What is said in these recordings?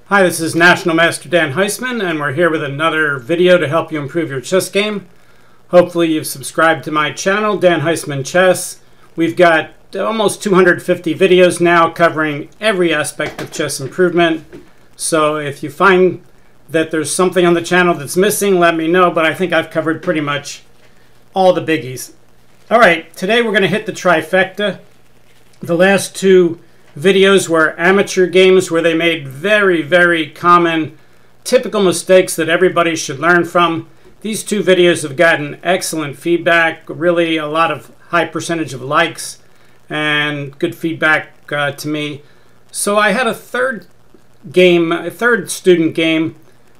Hi, this is National Master Dan Heisman, and we're here with another video to help you improve your chess game. Hopefully you've subscribed to my channel, Dan Heisman Chess. We've got almost 250 videos now covering every aspect of chess improvement. So if you find that there's something on the channel that's missing, let me know, but I think I've covered pretty much all the biggies. All right, today we're going to hit the trifecta. The last two videos were amateur games where they made very common, typical mistakes that everybody should learn from. These two videos have gotten excellent feedback, really a lot of high percentage of likes and good feedback to me. So I had a third student game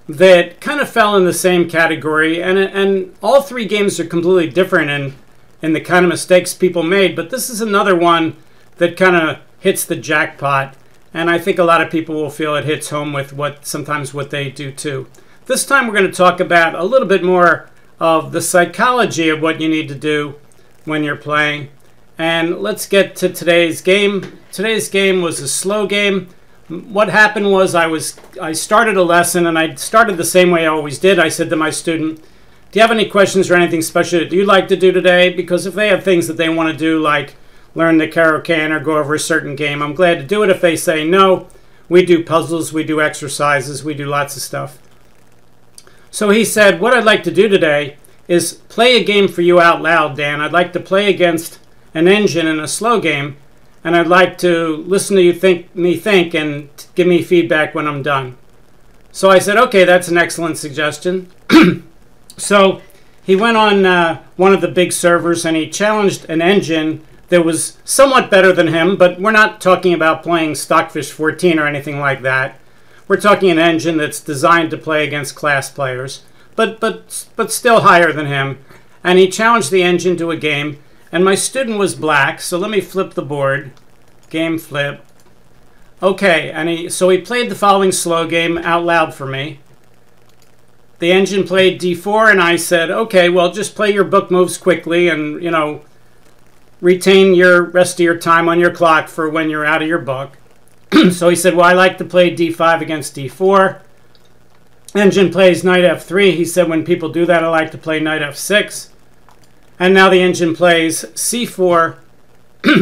that kind of fell in the same category, and all three games are completely different in the kind of mistakes people made, but this is another one that kind of hits the jackpot, and I think a lot of people will feel it hits home with sometimes what they do too. This time we're going to talk about a little bit more of the psychology of what you need to do when you're playing. And let's get to today's game. Today's game was a slow game. What happened was I started a lesson, and I started the same way I always did. I said to my student, do you have any questions or anything special that you'd like to do today? Because if they have things that they want to do, like learn the Caro-Can or go over a certain game, I'm glad to do it. If they say no, we do puzzles, we do exercises, we do lots of stuff. So he said, what I'd like to do today is play a game for you out loud, Dan. I'd like to play against an engine in a slow game, and I'd like to listen to you think and give me feedback when I'm done. So I said, okay, that's an excellent suggestion. So he went on one of the big servers, and he challenged an engine that was somewhat better than him, but we're not talking about playing Stockfish 14 or anything like that. We're talking an engine that's designed to play against class players, but still higher than him. And he challenged the engine to a game, and my student was black, so let me flip the board. Game flip. Okay, and so he played the following slow game out loud for me. The engine played d4, and I said, okay, well, just play your book moves quickly and, you know, retain your rest of your time on your clock for when you're out of your book. So he said, well, I like to play d5 against d4. Engine plays knight f3. He said, when people do that, I like to play knight f6. And now the engine plays c4,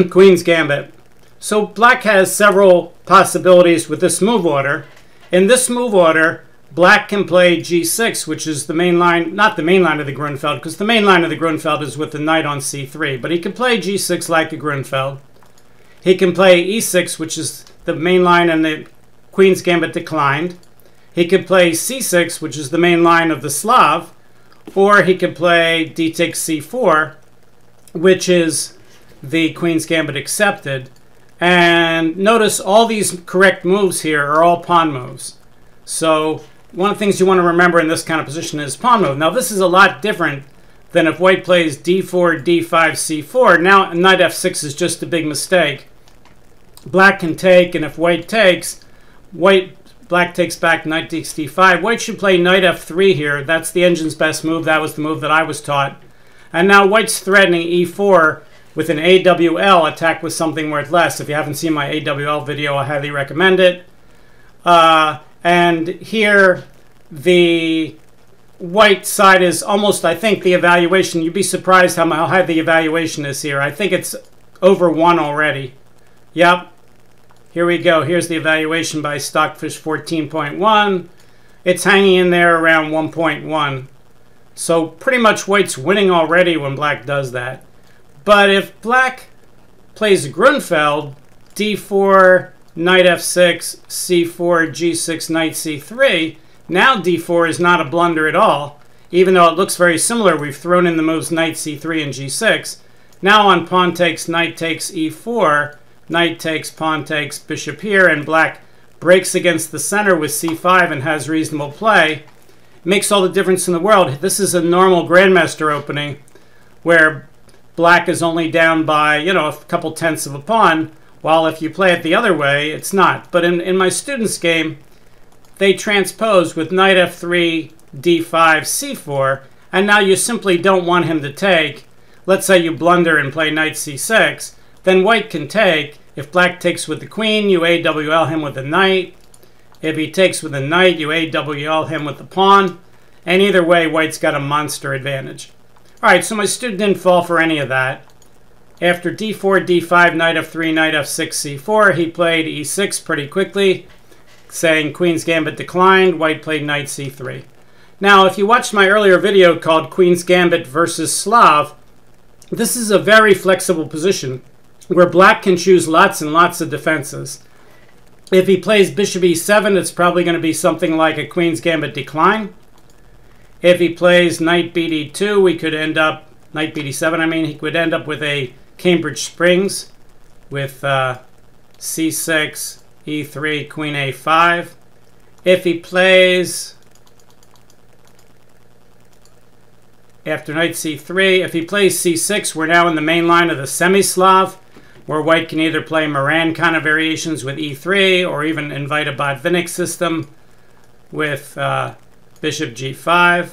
queen's gambit. So black has several possibilities with this move order. In this move order, black can play g6, which is the main line, not the main line of the Grunfeld, because the main line of the Grunfeld is with the knight on c3. But he can play g6 like a Grunfeld. He can play e6, which is the main line, and the queen's gambit declined. He could play c6, which is the main line of the Slav. Or he could play d takes c4, which is the queen's gambit accepted. And notice all these correct moves here are all pawn moves. So one of the things you want to remember in this kind of position is pawn move. Now this is a lot different than if white plays d4, d5, c4. Now knight f6 is just a big mistake. Black can take, and if white takes, black takes back, knight takes d5. White should play knight f3 here. That's the engine's best move. That was the move that I was taught. And now white's threatening e4 with an AWL, attack with something worth less. If you haven't seen my AWL video, I highly recommend it. And here, the white side is almost, I think, the evaluation. You'd be surprised how high the evaluation is here. I think it's over 1 already. Yep. Here we go. Here's the evaluation by Stockfish 14.1. It's hanging in there around 1.1. So pretty much white's winning already when black does that. But if black plays Grunfeld, d4, knight f6, c4, g6, knight c3, now d4 is not a blunder at all. Even though it looks very similar, we've thrown in the moves knight c3 and g6. Now on pawn takes, knight takes e4, knight takes, pawn takes, bishop here, and black breaks against the center with c5 and has reasonable play. It makes all the difference in the world. This is a normal grandmaster opening where black is only down by, you know, a couple tenths of a pawn, while if you play it the other way, it's not. But in my students' game, they transpose with knight f3, d5, c4, and now you simply don't want him to take. Let's say you blunder and play knight c6, then white can take. If black takes with the queen, you AWL him with the knight. If he takes with a knight, you AWL him with the pawn. And either way, white's got a monster advantage. All right, so my student didn't fall for any of that. After d4, d5, knight f3, knight f6, c4, he played e6 pretty quickly, saying Queen's Gambit declined. White played knight c3. Now, if you watched my earlier video called Queen's Gambit versus Slav, this is a very flexible position where black can choose lots and lots of defenses. If he plays bishop e7, it's probably going to be something like a Queen's Gambit decline. If he plays knight bd2, we could end up, knight bd7, I mean, he could end up with a Cambridge Springs with c6, e3, queen a5. If he plays, after knight c3, if he plays c6, we're now in the main line of the semi-Slav, where white can either play Moran kind of variations with e3 or even invite a Botvinnik system with bishop g5.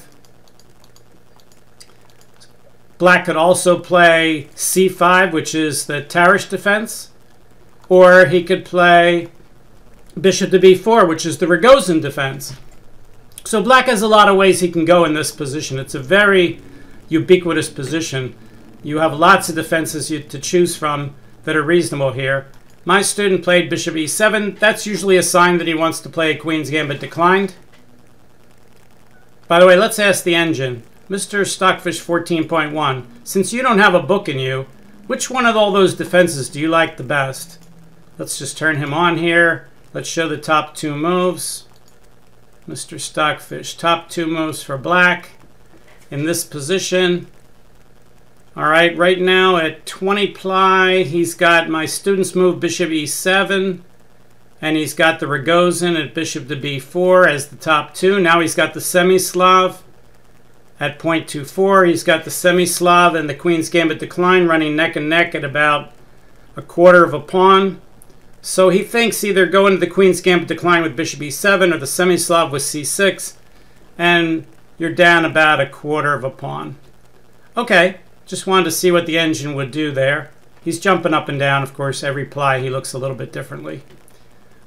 Black could also play c5, which is the Tarish defense, or he could play bishop to b4, which is the Rogozin defense. So black has a lot of ways he can go in this position. It's a very ubiquitous position. You have lots of defenses to choose from that are reasonable here. My student played bishop e7. That's usually a sign that he wants to play a Queen's Gambit declined. By the way, let's ask the engine. Mr. Stockfish 14.1, since you don't have a book in you, which one of all those defenses do you like the best? Let's just turn him on here. Let's show the top two moves. Mr. Stockfish, top two moves for black in this position. All right, right now at 20 ply, he's got my student's move bishop e7, and he's got the Rogozin at bishop to b4 as the top two. Now he's got the semi-Slav at 0.24. He's got the semi-Slav and the Queen's Gambit decline running neck and neck at about a quarter of a pawn. So he thinks either go into the Queen's Gambit decline with bishop e7 or the semi-Slav with c6, and you're down about a quarter of a pawn. Okay, just wanted to see what the engine would do there. He's jumping up and down, of course. Every ply he looks a little bit differently.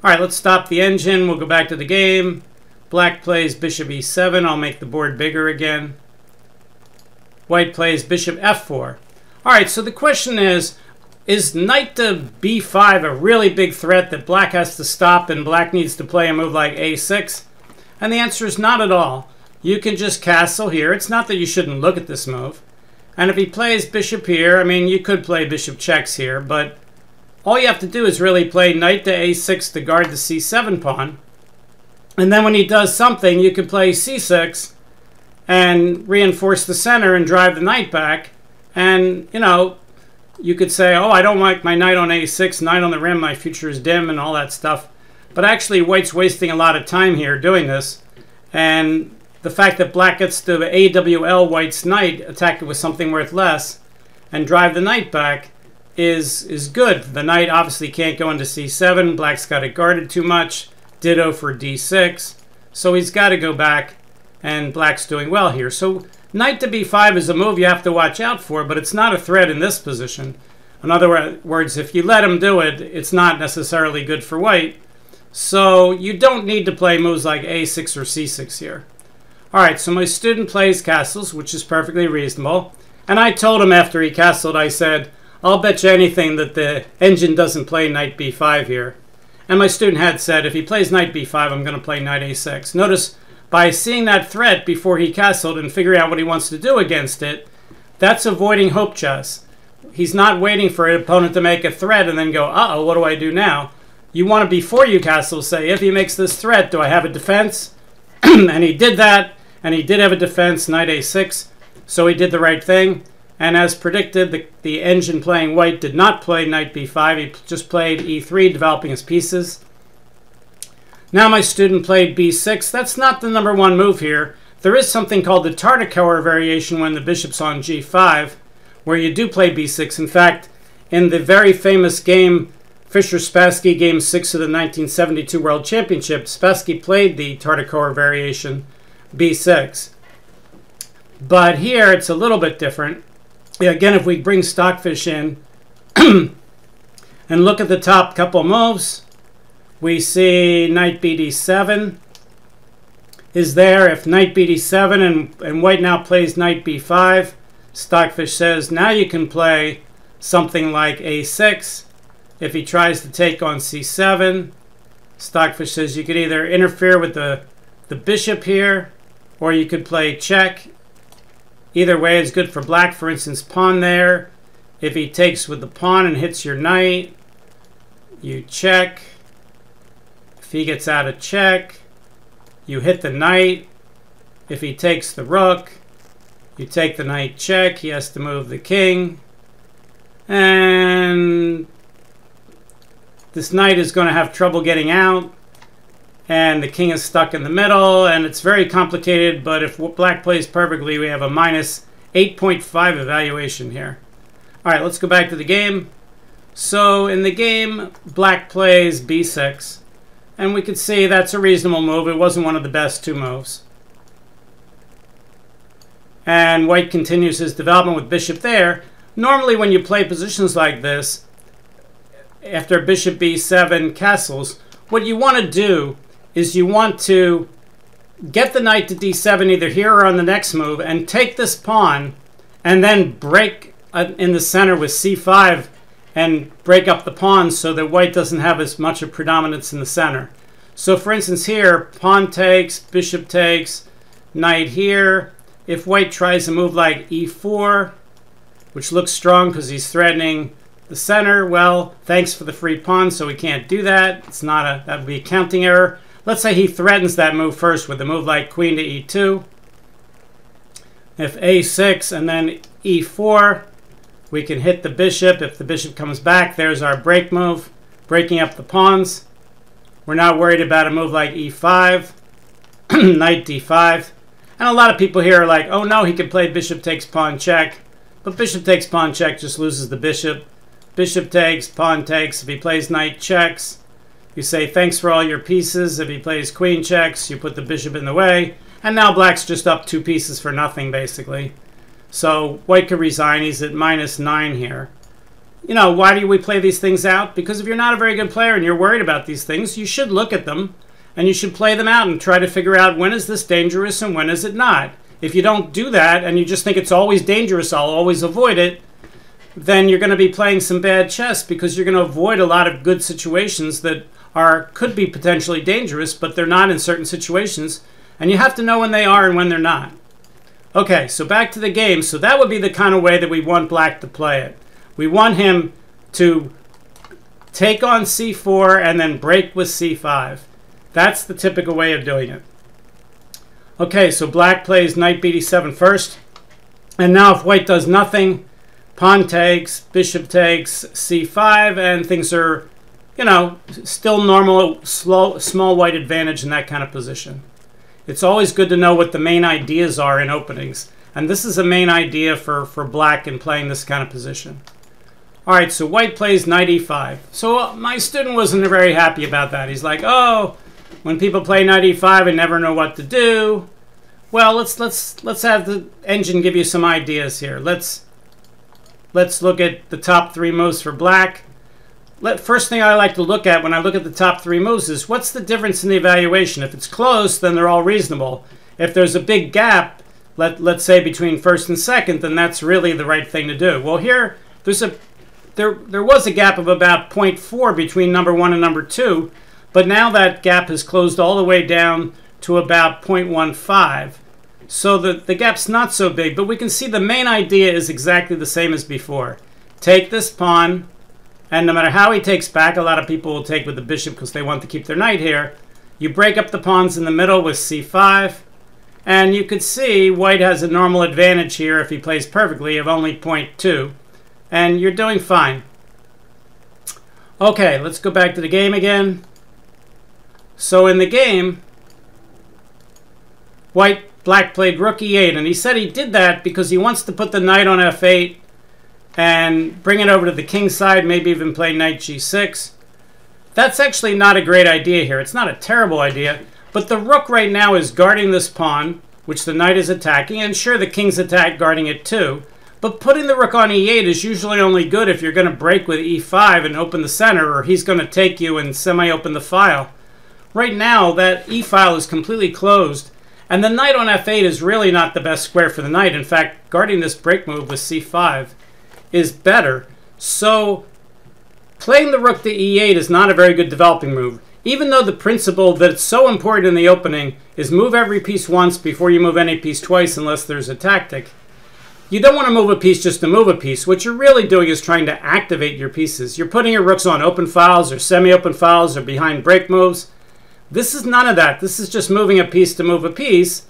All right, let's stop the engine. We'll go back to the game. Black plays bishop e7. I'll make the board bigger again. White plays bishop f4. All right, so the question is knight to b5 a really big threat that black has to stop and black needs to play a move like a6? And the answer is not at all. You can just castle here. It's not that you shouldn't look at this move. And if he plays bishop here, I mean, you could play bishop checks here, but all you have to do is really play knight to a6 to guard the c7 pawn. And then when he does something, you can play c6 and reinforce the center and drive the knight back. And, you know, you could say, oh, I don't like my knight on a6, knight on the rim, my future is dim, and all that stuff. But actually, white's wasting a lot of time here doing this. And the fact that black gets to AWL white's knight, attack it with something worth less, and drive the knight back is good. The knight obviously can't go into c7. Black's got it guarded too much. Ditto for d6. So he's got to go back, and black's doing well here. So knight to b5 is a move you have to watch out for, but it's not a threat in this position. In other words, if you let him do it, it's not necessarily good for white. So you don't need to play moves like a6 or c6 here. All right, so my student plays castles, which is perfectly reasonable. And I told him after he castled, I said, I'll bet you anything that the engine doesn't play knight b5 here. And my student had said, if he plays knight b5, I'm going to play knight a6. Notice, by seeing that threat before he castled and figuring out what he wants to do against it, that's avoiding hope chess. He's not waiting for an opponent to make a threat and then go, uh-oh, what do I do now? You want to, before you castle, say, if he makes this threat, do I have a defense? And he did that. And he did have a defense, knight a6, so he did the right thing. And as predicted, the engine playing white did not play knight b5. He just played e3, developing his pieces. Now my student played b6. That's not the number one move here. There is something called the Tartakower variation when the bishop's on g5, where you do play b6. In fact, in the very famous game, Fischer-Spassky Game 6 of the 1972 World Championship, Spassky played the Tartakower variation, b6. But here it's a little bit different. Again, if we bring Stockfish in and look at the top couple moves, We see knight bd7 is there. If knight bd7 and white now plays knight b5, Stockfish says now you can play something like a6. If he tries to take on c7, Stockfish says you could either interfere with the bishop here, or you could play check. Either way is good for black. For instance, pawn there. If he takes with the pawn and hits your knight, you check. If he gets out of check, you hit the knight. If he takes the rook, you take the knight check. He has to move the king. And this knight is going to have trouble getting out. And the king is stuck in the middle. And it's very complicated. But if black plays perfectly, we have a minus 8.5 evaluation here. All right, let's go back to the game. So in the game, black plays b6. And we could see that's a reasonable move. It wasn't one of the best two moves. And white continues his development with bishop there. Normally when you play positions like this, after bishop b7 castles, what you want to do is you want to get the knight to d7 either here or on the next move and take this pawn and then break in the center with c5 and break up the pawns so that white doesn't have as much of predominance in the center. So for instance here, pawn takes, bishop takes, knight here. If white tries a move like e4, which looks strong because he's threatening the center, well, thanks for the free pawn, so we can't do that. It's not a, that would be a counting error. Let's say he threatens that move first with a move like queen to e2. If a6 and then e4, we can hit the bishop. If the bishop comes back, there's our break move, breaking up the pawns. We're not worried about a move like e5, knight d5. And a lot of people here are like, oh no, he can play bishop takes pawn check. But bishop takes pawn check just loses the bishop. Bishop takes, pawn takes. If he plays knight checks, you say thanks for all your pieces. If he plays queen checks, you put the bishop in the way. And now black's just up 2 pieces for nothing, basically. So white could resign. He's at -9 here. You know, why do we play these things out? Because if you're not a very good player and you're worried about these things, you should look at them and you should play them out and try to figure out when is this dangerous and when is it not. If you don't do that and you just think it's always dangerous, I'll always avoid it, then you're going to be playing some bad chess because you're going to avoid a lot of good situations that could be potentially dangerous, but they're not in certain situations. And you have to know when they are and when they're not. Okay, so back to the game. So that would be the kind of way that we want black to play it. We want him to take on c4 and then break with c5. That's the typical way of doing it. Okay, so black plays knight bd7 first. And now if white does nothing, pawn takes, bishop takes, c5, and things are, you know, still normal, small white advantage in that kind of position. It's always good to know what the main ideas are in openings. And this is a main idea for black in playing this kind of position. All right, so white plays knight e5. So my student wasn't very happy about that. He's like, oh, when people play knight e5, I never know what to do. Well, let's have the engine give you some ideas here. Let's look at the top 3 moves for black. First thing I like to look at when I look at the top 3 moves is what's the difference in the evaluation. If it's close, then they're all reasonable. If there's a big gap, let's say between first and second, then that's really the right thing to do. Well, here there was a gap of about 0.4 between number 1 and number 2, but now that gap has closed all the way down to about 0.15. So the gap's not so big, but we can see the main idea is exactly the same as before. Take this pawn, and no matter how he takes back, a lot of people will take with the bishop because they want to keep their knight here. You break up the pawns in the middle with c5, and you could see white has a normal advantage here if he plays perfectly of only 0.2, and you're doing fine. Okay, let's go back to the game again. So in the game, black played rook e8, and he said he did that because he wants to put the knight on f8 and bring it over to the king side, maybe even play knight g6. That's actually not a great idea here. It's not a terrible idea, but the rook right now is guarding this pawn, which the knight is attacking, and sure, the king's guarding it too, But putting the rook on e8 is usually only good if you're going to break with e5 and open the center, or he's going to take you and semi-open the file. Right now, that e file is completely closed, and the knight on f8 is really not the best square for the knight. In fact, guarding this break move with c5 is better. So playing the rook to e8 is not a very good developing move, even though the principle that it's so important in the opening is move every piece once before you move any piece twice unless there's a tactic. You don't want to move a piece just to move a piece. What you're really doing is trying to activate your pieces. You're putting your rooks on open files or semi-open files or behind break moves. This is none of that. This is just moving a piece to move a piece.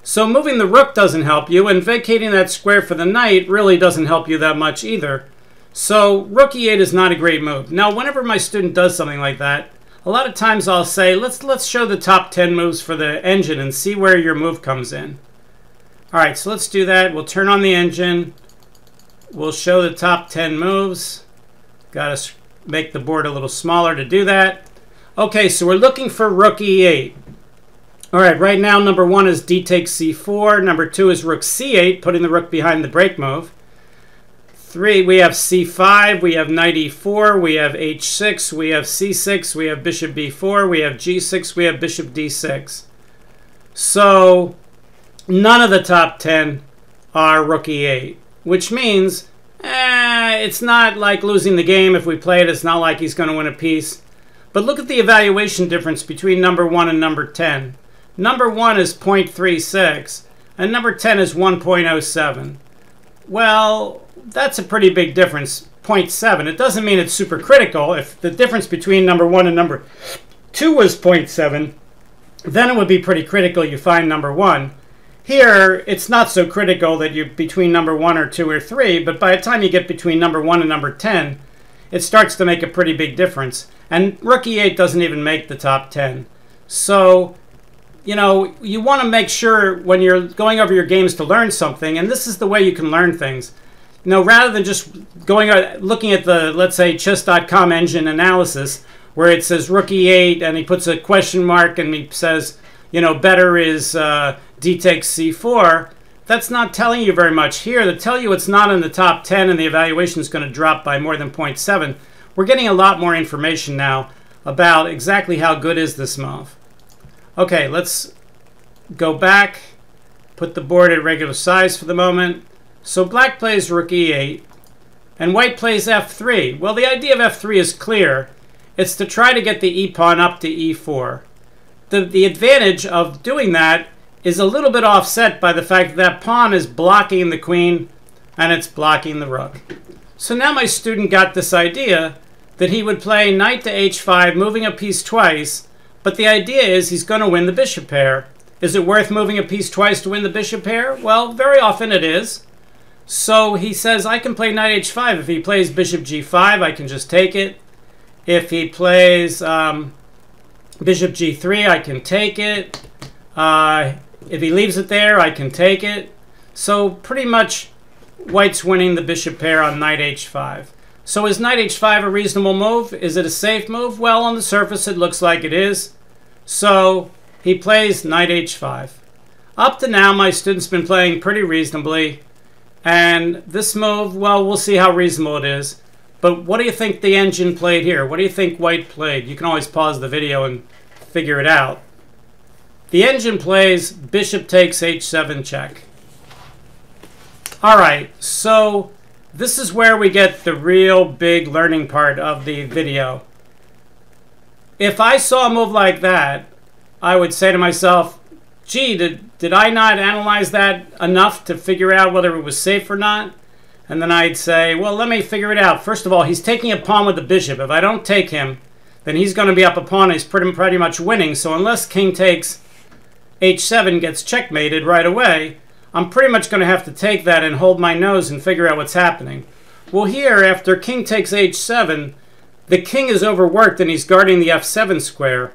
So moving the rook doesn't help you, and vacating that square for the knight really doesn't help you that much either. So rook e8 is not a great move. Now, whenever my student does something like that, a lot of times I'll say, let's show the top 10 moves for the engine and see where your move comes in. All right, so let's do that. We'll turn on the engine. We'll show the top 10 moves. Got to make the board a little smaller to do that. Okay, so we're looking for rook e8. All right, right now number 1 is d takes c4. Number 2 is rook c8, putting the rook behind the break move. 3, we have c5, we have knight e4, we have h6, we have c6, we have bishop b4, we have g6, we have bishop d6. So none of the top 10 are rook e8, which means it's not like losing the game if we play it. It's not like he's going to win a piece. But look at the evaluation difference between number 1 and number 10. Number 1 is 0.36, and number 10 is 1.07. Well, that's a pretty big difference, 0.7. It doesn't mean it's super critical. If the difference between number 1 and number 2 was 0.7, then it would be pretty critical you find number 1. Here, it's not so critical that you're between number 1 or 2 or 3, but by the time you get between number 1 and number 10, it starts to make a pretty big difference. And rook e8 doesn't even make the top 10. So, you know, you want to make sure when you're going over your games to learn something, and this is the way you can learn things. You know, rather than just looking at the, let's say, chess.com engine analysis, where it says rook e8, and he puts a question mark, and he says, you know, better is d takes c4, that's not telling you very much. Here, to tell you it's not in the top 10 and the evaluation is going to drop by more than 0.7, we're getting a lot more information now about exactly how good is this move. Okay, let's go back, put the board at regular size for the moment. So black plays rook e8, and white plays f3. Well, the idea of f3 is clear. It's to try to get the e-pawn up to e4. The advantage of doing that is a little bit offset by the fact that that pawn is blocking the queen and it's blocking the rook. So now my student got this idea that he would play knight to h5, moving a piece twice, but the idea is he's going to win the bishop pair. Is it worth moving a piece twice to win the bishop pair? Well, very often it is. So he says, I can play knight h5. If he plays bishop g5, I can just take it. If he plays bishop g3, I can take it. If he leaves it there, I can take it. So pretty much white's winning the bishop pair on knight h5. So is knight h5 a reasonable move? Is it a safe move? Well, on the surface it looks like it is. So he plays knight h5. Up to now, my student's been playing pretty reasonably. And this move, well, we'll see how reasonable it is. But what do you think the engine played here? What do you think white played? You can always pause the video and figure it out. The engine plays bishop takes h7 check. All right, so this is where we get the real big learning part of the video. If I saw a move like that, I would say to myself, gee, did I not analyze that enough to figure out whether it was safe or not? And then I'd say, well, let me figure it out. First of all, he's taking a pawn with the bishop. If I don't take him, then he's going to be up a pawn. He's pretty much winning. So unless king takes h7 gets checkmated right away, I'm pretty much going to have to take that and hold my nose and figure out what's happening. Well, here, after king takes h7, the king is overworked and he's guarding the f7 square.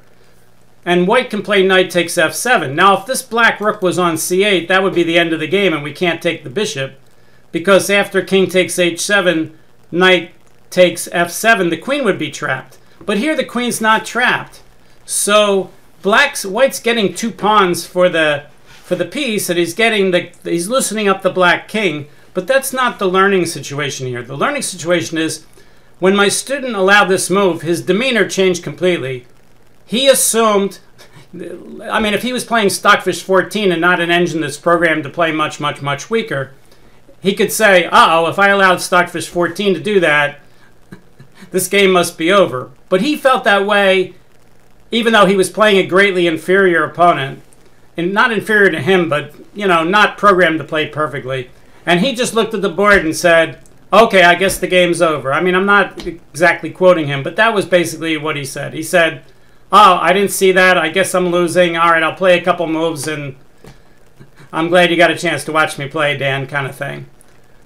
And white can play knight takes f7. Now, if this black rook was on c8, that would be the end of the game and we can't take the bishop. Because after king takes h7, knight takes f7, the queen would be trapped. But here the queen's not trapped. So white's getting 2 pawns for the piece, and he's loosening up the black king. But that's not the learning situation here. The learning situation is when my student allowed this move, his demeanor changed completely. He assumed, I mean, if he was playing Stockfish 14 and not an engine that's programmed to play much, much, much weaker, he could say, uh-oh, if I allowed Stockfish 14 to do that, this game must be over. But he felt that way even though he was playing a greatly inferior opponent. And not inferior to him, but, you know, not programmed to play perfectly. And he just looked at the board and said, okay, I guess the game's over. I mean, I'm not exactly quoting him, but that was basically what he said. He said, oh, I didn't see that. I guess I'm losing. All right, I'll play a couple moves, and I'm glad you got a chance to watch me play, Dan, kind of thing.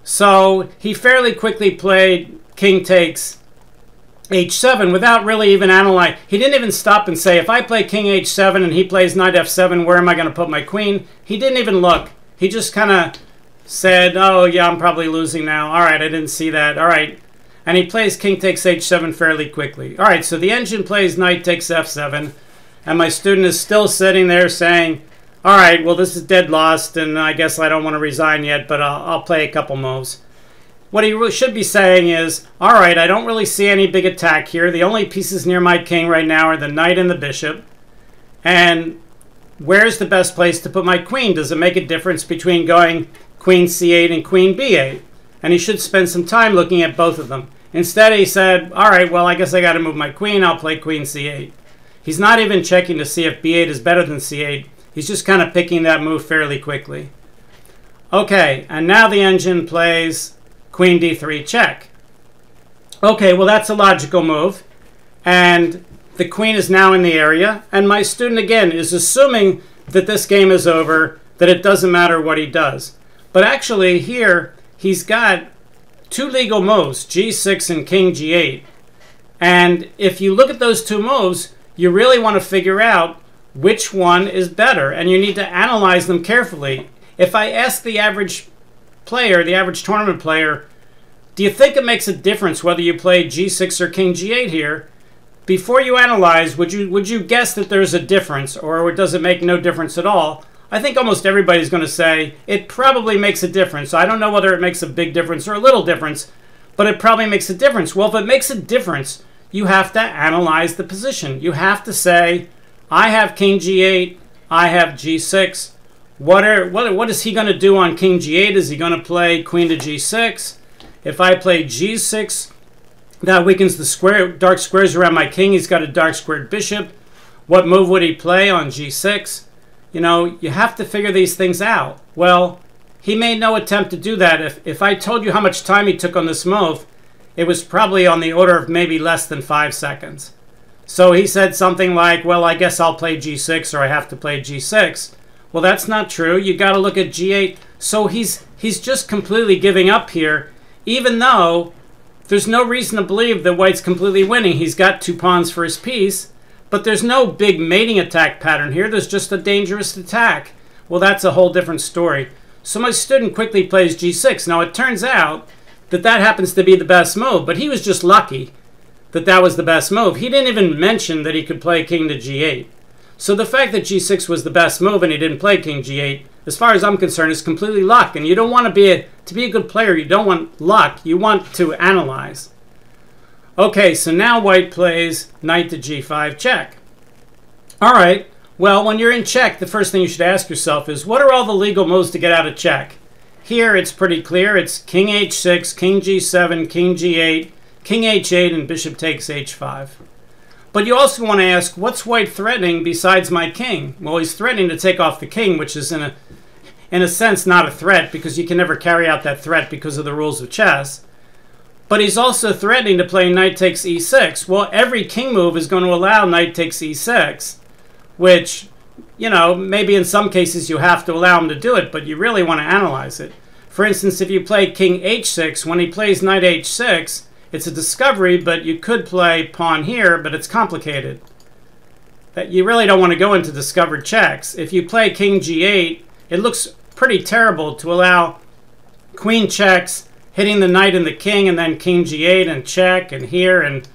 So he fairly quickly played king takes h7 without really even analyzing. He didn't even stop and say, if I play king h7 and he plays knight f7, where am I going to put my queen? He didn't even look. He just kind of said, oh, yeah, I'm probably losing now. All right, I didn't see that. All right. And he plays king takes h7 fairly quickly. All right, so the engine plays knight takes f7, and my student is still sitting there saying, all right, well, this is dead lost, and I guess I don't want to resign yet, but I'll play a couple moves. What he really should be saying is, all right, I don't really see any big attack here. The only pieces near my king right now are the knight and the bishop. And where's the best place to put my queen? Does it make a difference between going queen c8 and queen b8? And he should spend some time looking at both of them. Instead, he said, all right, well, I guess I got to move my queen. I'll play queen c8. He's not even checking to see if b8 is better than c8. He's just kind of picking that move fairly quickly. Okay, and now the engine plays queen d3 check. Okay, well, that's a logical move. And the queen is now in the area. And my student, again, is assuming that this game is over, that it doesn't matter what he does. But actually, here, he's got two legal moves, g6 and king g8. And if you look at those two moves, you really want to figure out which one is better. And you need to analyze them carefully. If I ask the average player, the average tournament player, do you think it makes a difference whether you play g6 or king g8 here? Before you analyze, would you guess that there's a difference, or does it make no difference at all? I think almost everybody's going to say it probably makes a difference. I don't know whether it makes a big difference or a little difference, but it probably makes a difference. Well, if it makes a difference, you have to analyze the position. You have to say, I have king g8, I have g6. What is he going to do on king g8? Is he going to play queen to g6? If I play g6, that weakens the dark squares around my king. He's got a dark squared bishop. What move would he play on g6? You know, you have to figure these things out. Well, he made no attempt to do that. If I told you how much time he took on this move, it was probably on the order of maybe less than 5 seconds. So he said something like, well, I guess I'll play g6, or I have to play g6. Well, that's not true. You got to look at g8. So he's just completely giving up here, even though there's no reason to believe that white's completely winning. He's got 2 pawns for his piece, but there's no big mating attack pattern here. There's just a dangerous attack. Well, that's a whole different story. So my student quickly plays g6. Now, it turns out that that happens to be the best move, but he was just lucky that that was the best move. He didn't even mention that he could play king to g8. So the fact that g6 was the best move and he didn't play king g8, as far as I'm concerned, is completely luck. And you don't want to be a good player, you don't want luck. You want to analyze. Okay, so now white plays knight to g5 check. All right, well, when you're in check, the first thing you should ask yourself is, what are all the legal moves to get out of check? Here, it's pretty clear. It's king h6, king g7, king g8, king h8, and bishop takes h5. But you also want to ask, what's white threatening besides my king? Well, he's threatening to take off the king, which is in a sense not a threat, because you can never carry out that threat because of the rules of chess. But he's also threatening to play knight takes e6. Well, every king move is going to allow knight takes e6, which, you know, maybe in some cases you have to allow him to do it, but you really want to analyze it. For instance, if you play king h6, when he plays knight h6, it's a discovery, but you could play pawn here, but it's complicated. That you really don't want to go into discovered checks. If you play king g8, it looks pretty terrible to allow queen checks, hitting the knight and the king, and then king g8 and check, and here, and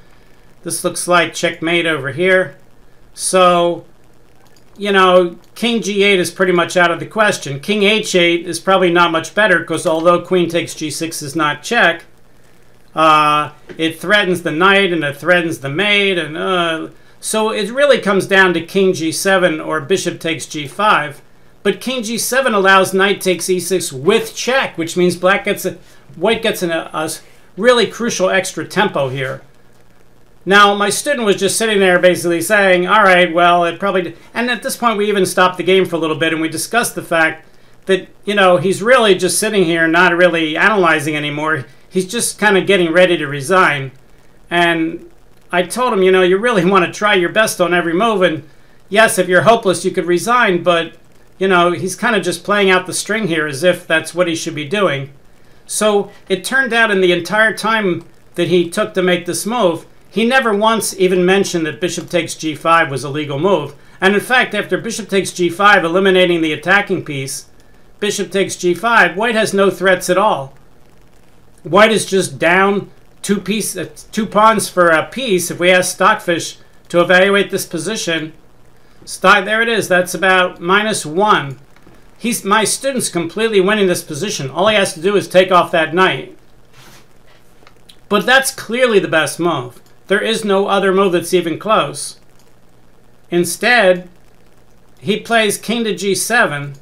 this looks like checkmate over here. So you know, king g8 is pretty much out of the question. King h8 is probably not much better because although queen takes g6 is not check, it threatens the knight and it threatens the mate. And so it really comes down to king g7 or bishop takes g5. But king g7 allows knight takes e6 with check, which means white gets a really crucial extra tempo here. Now, my student was just sitting there basically saying, all right, well, it probably... And at this point, we even stopped the game for a little bit, and we discussed the fact that, you know, he's really just sitting here not really analyzing anymore. He's just kind of getting ready to resign. And I told him, you know, you really want to try your best on every move. And yes, if you're hopeless, you could resign. But, you know, he's kind of just playing out the string here as if that's what he should be doing. So it turned out in the entire time that he took to make this move, he never once even mentioned that bishop takes g5 was a legal move. And in fact, after bishop takes g5, eliminating the attacking piece, bishop takes g5, white has no threats at all. White is just down two pawns for a piece. If we ask Stockfish to evaluate this position, there it is. That's about -1. My student's completely winning this position. All he has to do is take off that knight. But that's clearly the best move. There is no other move that's even close. Instead, he plays king to g7,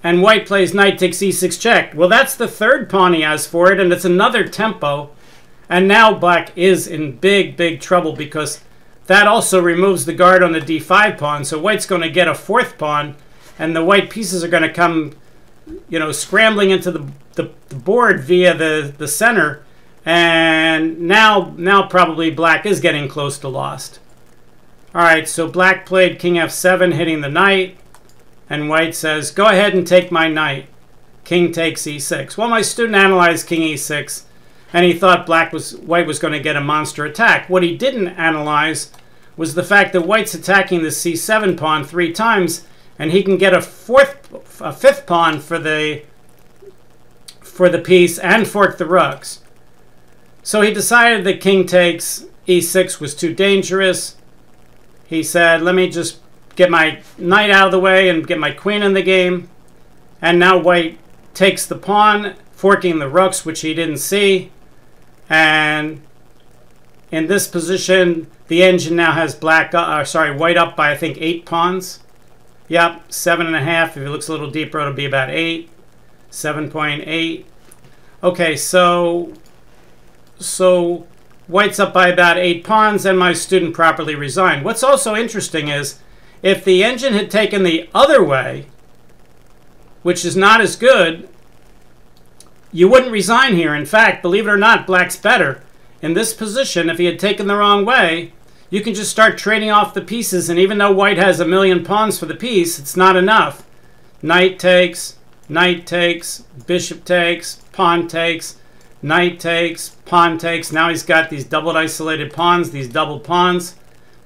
and white plays knight takes e6 check. Well, that's the third pawn he has for it, and it's another tempo. And now black is in big, big trouble because that also removes the guard on the d5 pawn. So white's going to get a fourth pawn, and the white pieces are going to come, you know, scrambling into the board via the center. And now probably black is getting close to lost. All right, so black played king f7, hitting the knight. And white says, go ahead and take my knight. King takes e6. Well, my student analyzed king e6, and he thought white was going to get a monster attack. What he didn't analyze was the fact that white's attacking the c7 pawn 3 times, and he can get a fifth pawn for the piece and fork the rooks. So he decided that king takes e6 was too dangerous. He said, let me just get my knight out of the way and get my queen in the game. And now white takes the pawn, forking the rooks, which he didn't see. And in this position, the engine now has white up by, I think, 8 pawns. Yep, 7.5. If it looks a little deeper, it'll be about 8. 7.8. Okay, so white's up by about 8 pawns, and my student properly resigned. What's also interesting is, if the engine had taken the other way, which is not as good, you wouldn't resign here. In fact, believe it or not, black's better. In this position, if he had taken the wrong way, you can just start trading off the pieces, and even though white has a million pawns for the piece, it's not enough. Knight takes, bishop takes, pawn takes, knight takes, pawn takes. Now he's got these doubled isolated pawns, these double pawns.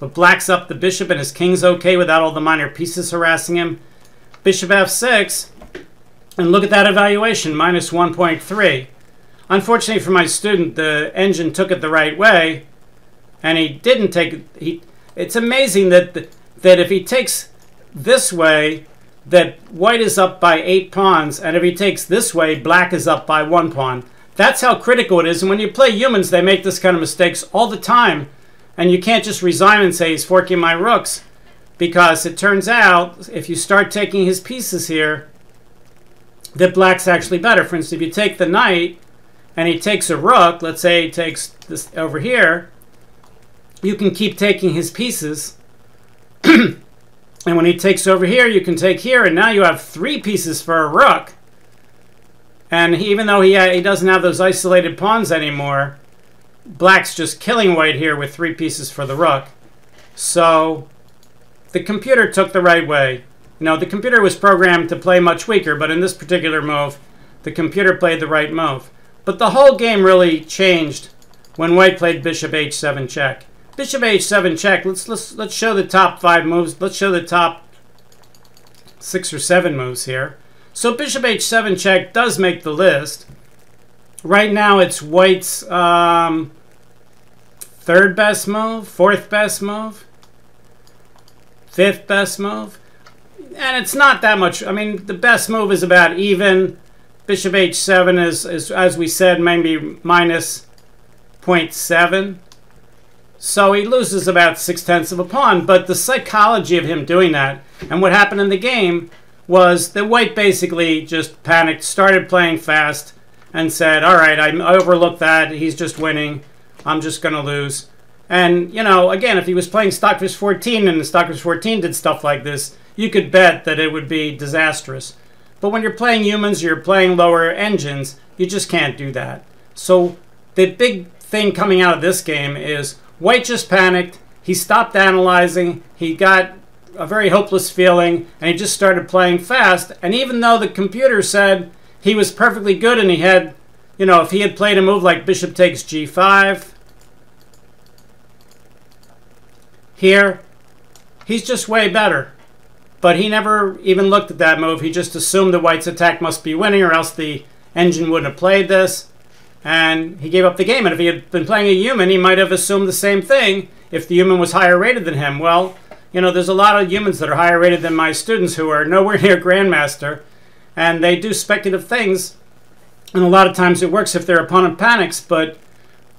But black's up the bishop, and his king's okay without all the minor pieces harassing him. Bishop f6, and look at that evaluation, -1.3. Unfortunately for my student, the engine took it the right way, and he didn't take it. It's amazing that if he takes this way, that white is up by 8 pawns, and if he takes this way, black is up by 1 pawn. That's how critical it is, and when you play humans, they make this kind of mistakes all the time. And you can't just resign and say he's forking my rooks, because it turns out if you start taking his pieces here, that black's actually better. For instance, if you take the knight and he takes a rook, let's say he takes this over here, you can keep taking his pieces. And when he takes over here, you can take here, and now you have 3 pieces for a rook. And even though he doesn't have those isolated pawns anymore, black's just killing white here with 3 pieces for the rook. So the computer took the right way. You know, the computer was programmed to play much weaker, but in this particular move, the computer played the right move. But the whole game really changed when white played bishop h7 check. Bishop h7 check. Let's show the top 5 moves. Let's show the top 6 or 7 moves here. So bishop h7 check does make the list. Right now it's white's 3rd best move, 4th best move. fifth best move. And it's not that much. I mean, the best move is about even. Bishop h7 is as we said, maybe minus 0.7. So he loses about 6/10 of a pawn. But the psychology of him doing that, and what happened in the game, was that white basically just panicked, started playing fast, and said, all right, I overlooked that. He's just winning. I'm just going to lose. And, you know, again, if he was playing Stockfish 14 and the Stockfish 14 did stuff like this, you could bet that it would be disastrous. But when you're playing humans, you're playing lower engines, you just can't do that. So the big thing coming out of this game is white just panicked. He stopped analyzing. He got a very hopeless feeling, and he just started playing fast. And even though the computer said he was perfectly good and he had, you know, if he had played a move like bishop takes g5 here, he's just way better. But he never even looked at that move. He just assumed the white's attack must be winning, or else the engine wouldn't have played this. And he gave up the game. And if he had been playing a human, he might have assumed the same thing if the human was higher rated than him. Well, you know, there's a lot of humans that are higher rated than my students who are nowhere near Grandmaster. And they do speculative things. And a lot of times it works if their opponent panics. But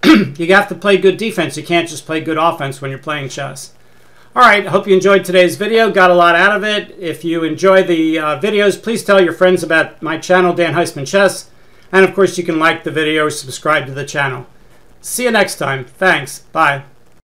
you have to play good defense. You can't just play good offense when you're playing chess. All right, I hope you enjoyed today's video, got a lot out of it. If you enjoy the videos, please tell your friends about my channel, Dan Heisman Chess. And of course, you can like the video or subscribe to the channel. See you next time. Thanks. Bye.